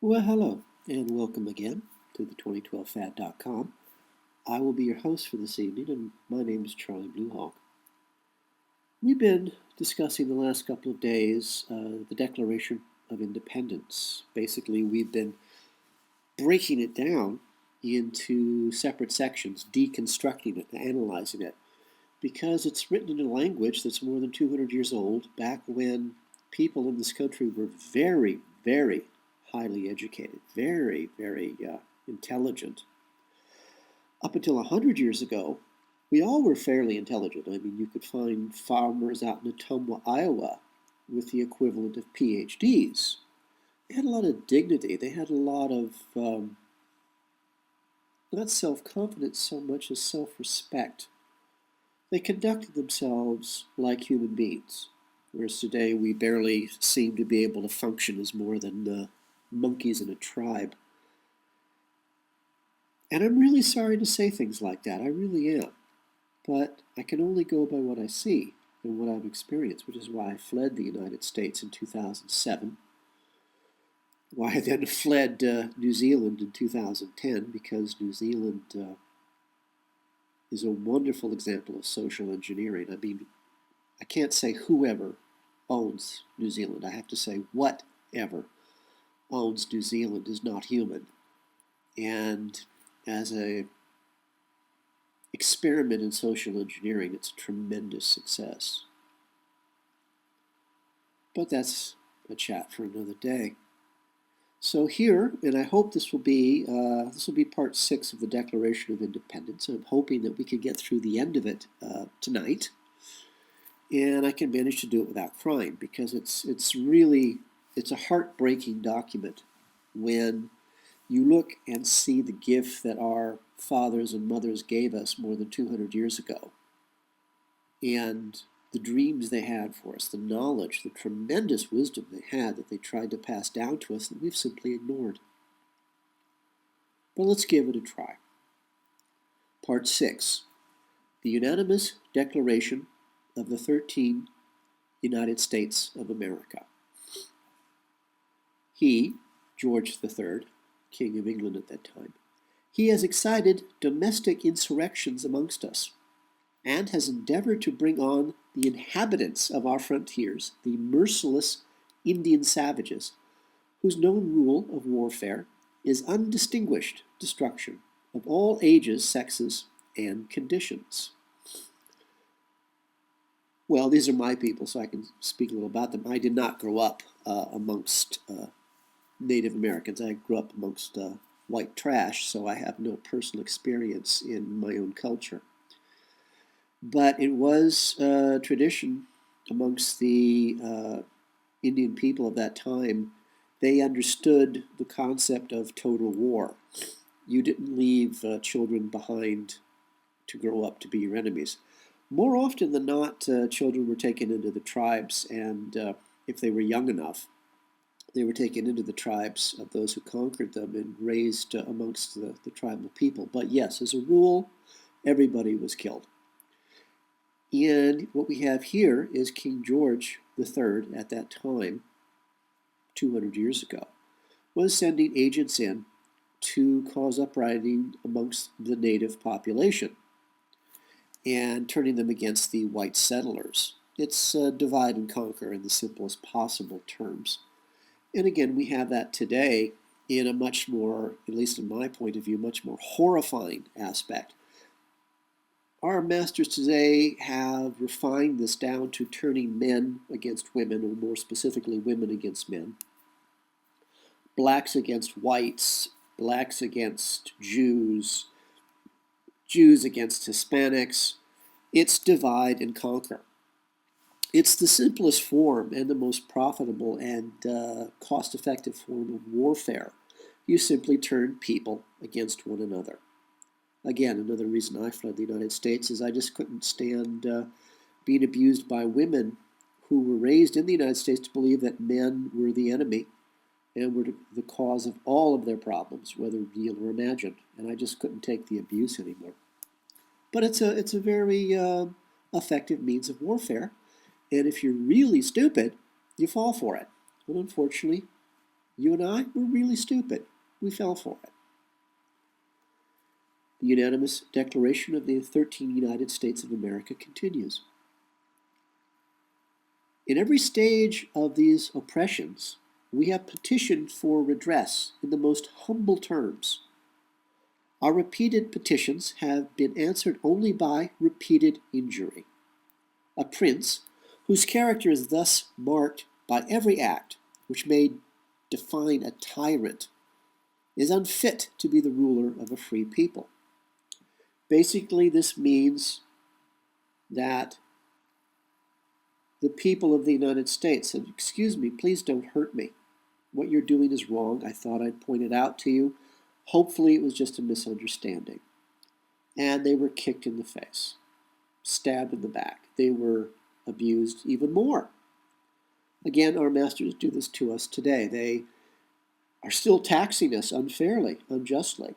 Well, hello, and welcome again to the 2012fad.com. I will be your host for this evening, and my name is Charlie Bluehawk. We've been discussing the last couple of days the Declaration of Independence. Basically, we've been breaking it down into separate sections, deconstructing it, analyzing it, because it's written in a language that's more than 200 years old, back when people in this country were very, very highly educated, very, very intelligent. Up until 100 years ago, we all were fairly intelligent. I mean, you could find farmers out in Ottumwa, Iowa, with the equivalent of PhDs. They had a lot of dignity. They had a lot of not self-confidence so much as self-respect. They conducted themselves like human beings, whereas today we barely seem to be able to function as more than monkeys in a tribe. And I'm really sorry to say things like that. I really am. But I can only go by what I see and what I've experienced, which is why I fled the United States in 2007, why I then fled New Zealand in 2010, because New Zealand is a wonderful example of social engineering. I mean, I can't say whoever owns New Zealand. I have to say whatever owns New Zealand is not human. And as a experiment in social engineering, it's a tremendous success. But that's a chat for another day. So here, and I hope this will be part 6 of the Declaration of Independence. I'm hoping that we can get through the end of it tonight, and I can manage to do it without crying, because it's a heartbreaking document when you look and see the gift that our fathers and mothers gave us more than 200 years ago, and the dreams they had for us, the knowledge, the tremendous wisdom they had that they tried to pass down to us that we've simply ignored. But let's give it a try. Part 6, the unanimous declaration of the 13 United States of America. He, George III, King of England at that time, he has excited domestic insurrections amongst us, and has endeavored to bring on the inhabitants of our frontiers, the merciless Indian savages, whose known rule of warfare is undistinguished destruction of all ages, sexes, and conditions. Well, these are my people, so I can speak a little about them. I did not grow up amongst Native Americans. I grew up amongst white trash, so I have no personal experience in my own culture. But it was tradition amongst the Indian people of that time. They understood the concept of total war. You didn't leave children behind to grow up to be your enemies. More often than not, children were taken into the tribes, and if they were young enough, they were taken into the tribes of those who conquered them and raised amongst the tribal people. But yes, as a rule, everybody was killed. And what we have here is King George III at that time, 200 years ago, was sending agents in to cause uprising amongst the native population and turning them against the white settlers. It's divide and conquer in the simplest possible terms. And again, we have that today in a much more, at least in my point of view, much more horrifying aspect. Our masters today have refined this down to turning men against women, or more specifically, women against men, blacks against whites, blacks against Jews, Jews against Hispanics. It's divide and conquer. It's the simplest form and the most profitable and cost-effective form of warfare. You simply turn people against one another. Again, another reason I fled the United States is I just couldn't stand being abused by women who were raised in the United States to believe that men were the enemy and were the cause of all of their problems, whether real or imagined. And I just couldn't take the abuse anymore. But it's a very effective means of warfare. And if you're really stupid, you fall for it. And unfortunately, You and I were really stupid. We fell for it. The unanimous declaration of the 13 United States of America continues. In every stage of these oppressions, we have petitioned for redress in the most humble terms. Our repeated petitions have been answered only by repeated injury. A prince, whose character is thus marked by every act which may define a tyrant, is unfit to be the ruler of a free people. Basically, this means that the people of the United States said, "Excuse me, please don't hurt me. What you're doing is wrong. I thought I'd point it out to you. Hopefully, it was just a misunderstanding." And they were kicked in the face, stabbed in the back. They were abused even more. Again, our masters do this to us today. They are still taxing us unfairly, unjustly.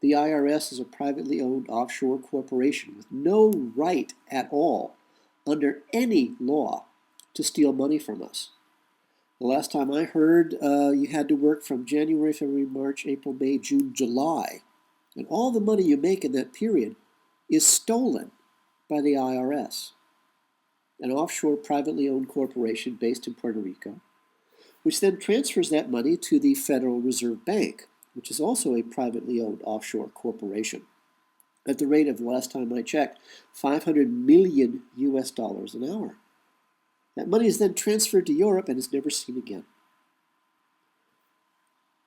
The IRS is a privately owned offshore corporation with no right at all, under any law, to steal money from us. The last time I heard, you had to work from January, February, March, April, May, June, July. And all the money you make in that period is stolen by the IRS, an offshore privately owned corporation based in Puerto Rico, which then transfers that money to the Federal Reserve Bank, which is also a privately owned offshore corporation, at the rate of, the last time I checked, 500 million US dollars an hour. That money is then transferred to Europe and is never seen again.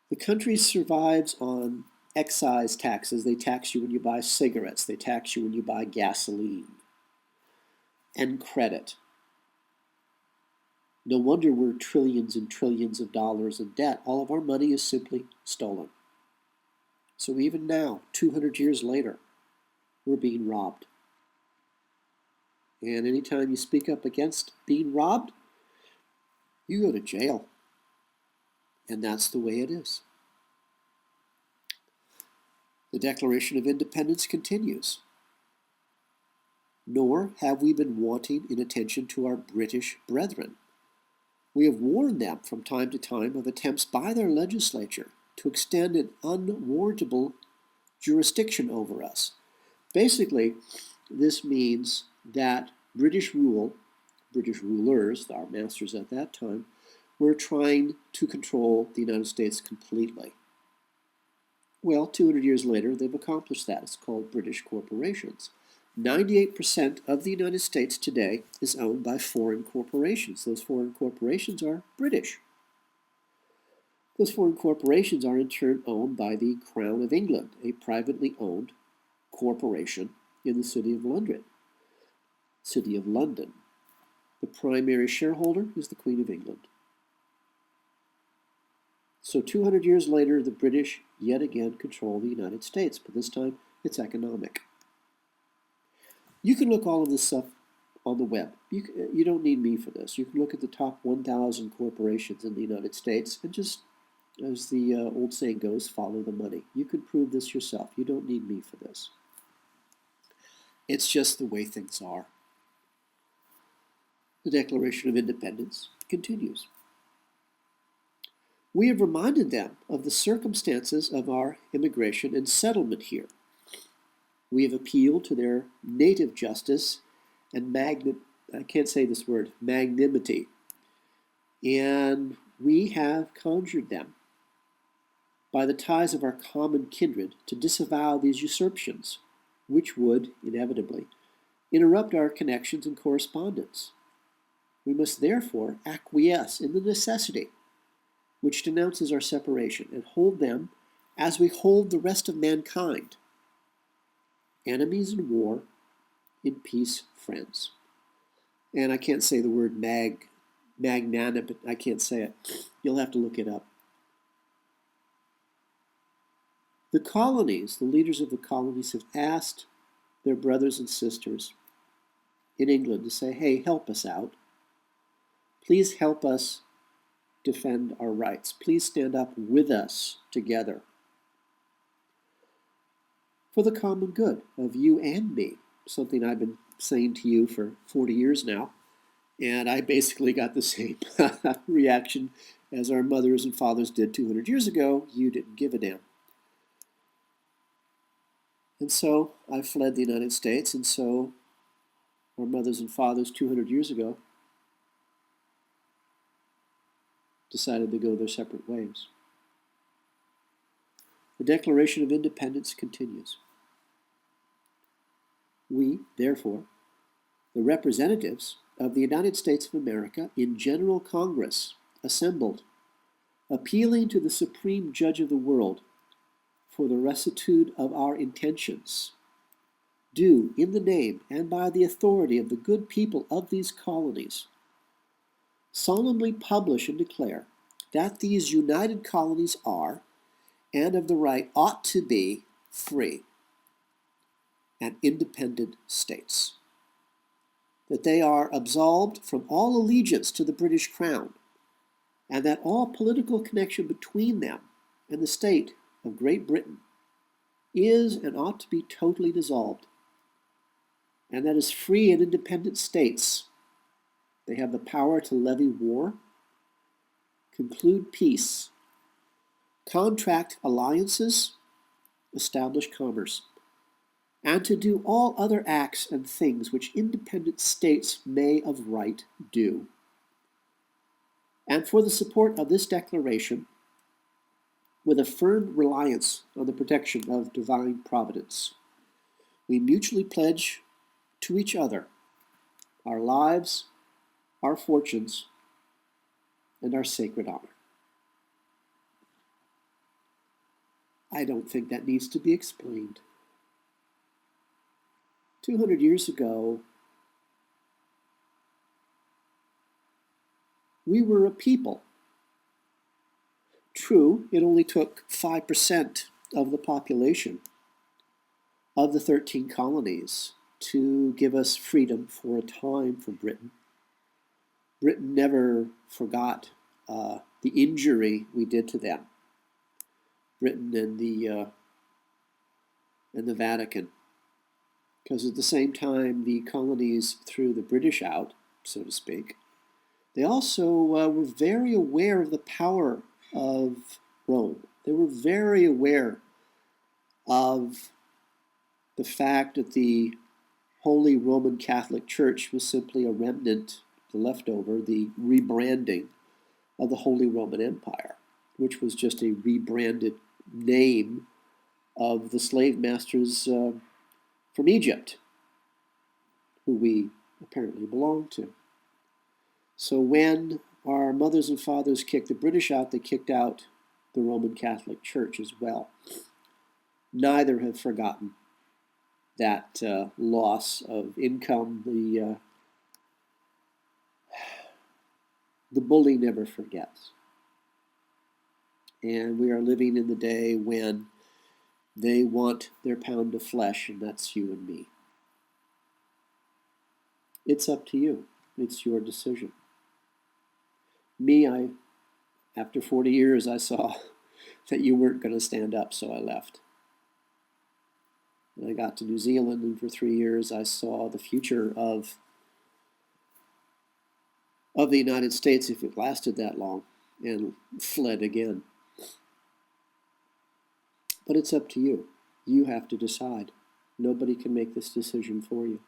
The country survives on excise taxes. They tax you when you buy cigarettes. They tax you when you buy gasoline. And credit. No wonder we're trillions and trillions of dollars in debt. All of our money is simply stolen. So even now, 200 years later, we're being robbed. And anytime you speak up against being robbed, you go to jail. And that's the way it is. The Declaration of Independence continues. Nor have we been wanting in attention to our British brethren. We have warned them from time to time of attempts by their legislature to extend an unwarrantable jurisdiction over us. Basically, this means that British rulers, our masters at that time, were trying to control the United States completely. Well, 200 years later, they've accomplished that. It's called British corporations. 98% of the United States today is owned by foreign corporations. Those foreign corporations are British. Those foreign corporations are in turn owned by the Crown of England, a privately owned corporation in the City of London. The primary shareholder is the Queen of England. So 200 years later, the British yet again control the United States, but this time it's economic. You can look all of this stuff on the web. You don't need me for this. You can look at the top 1,000 corporations in the United States and just, as the old saying goes, follow the money. You can prove this yourself. You don't need me for this. It's just the way things are. The Declaration of Independence continues. We have reminded them of the circumstances of our immigration and settlement here. We have appealed to their native justice and magnanimity. And we have conjured them by the ties of our common kindred to disavow these usurpations, which would, inevitably, interrupt our connections and correspondence. We must therefore acquiesce in the necessity which denounces our separation, and hold them as we hold the rest of mankind, enemies in war, in peace friends. And I can't say the word magnanimous, I can't say it. You'll have to look it up. The colonies, the leaders of the colonies, have asked their brothers and sisters in England to say, hey, help us out. Please help us defend our rights. Please stand up with us together for the common good of you and me, something I've been saying to you for 40 years now, and I basically got the same reaction as our mothers and fathers did 200 years ago, you didn't give a damn. And so I fled the United States, and so our mothers and fathers 200 years ago decided to go their separate ways. The Declaration of Independence continues. We, therefore, the representatives of the United States of America in General Congress, assembled, appealing to the Supreme Judge of the world for the rectitude of our intentions, do, in the name and by the authority of the good people of these colonies, solemnly publish and declare that these united colonies are, and of the right ought to be, free and independent states, that they are absolved from all allegiance to the British Crown, and that all political connection between them and the state of Great Britain is and ought to be totally dissolved, and that as free and independent states, they have the power to levy war, conclude peace, contract alliances, establish commerce, and to do all other acts and things which independent states may of right do. And for the support of this declaration, with a firm reliance on the protection of divine providence, we mutually pledge to each other our lives, our fortunes, and our sacred honor. I don't think that needs to be explained. 200 years ago, we were a people. True, it only took 5% of the population of the 13 colonies to give us freedom for a time from Britain. Britain never forgot the injury we did to them. Britain and the Vatican. Because at the same time the colonies threw the British out, so to speak, they also were very aware of the power of Rome. They were very aware of the fact that the Holy Roman Catholic Church was simply a remnant, the leftover, the rebranding of the Holy Roman Empire, which was just a rebranded name of the slave masters from Egypt, who we apparently belong to. So when our mothers and fathers kicked the British out, they kicked out the Roman Catholic Church as well. Neither have forgotten that loss of income. The bully never forgets. And we are living in the day when they want their pound of flesh, and that's you and me. It's up to you. It's your decision. Me, after 40 years, I saw that you weren't going to stand up, so I left. And I got to New Zealand, and for 3 years, I saw the future of the United States, if it lasted that long, and fled again. But it's up to you. You have to decide. Nobody can make this decision for you.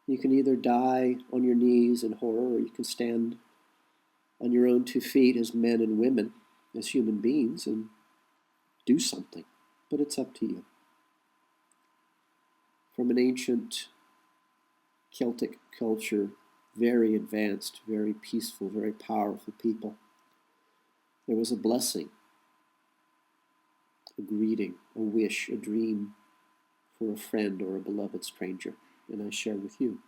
You can either die on your knees in horror, or you can stand on your own 2 feet as men and women, as human beings, and do something. But it's up to you. From an ancient Celtic culture, very advanced, very peaceful, very powerful people, there was a blessing, a greeting, a wish, a dream for a friend or a beloved stranger, and I share with you.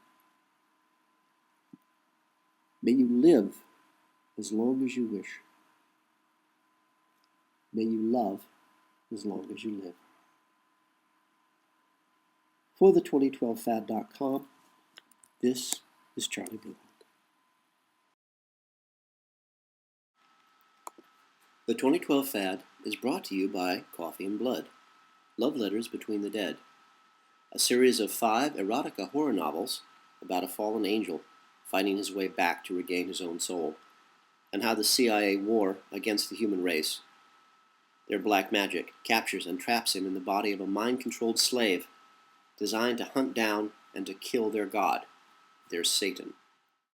May you live as long as you wish. May you love as long as you live. For the 2012fad.com, this is Charlie Bluehawk. The 2012 Fad is brought to you by Coffee and Blood, Love Letters Between the Dead, a series of 5 erotica horror novels about a fallen angel finding his way back to regain his own soul. and how the CIA war against the human race. Their black magic captures and traps him in the body of a mind-controlled slave designed to hunt down and to kill their god, their Satan.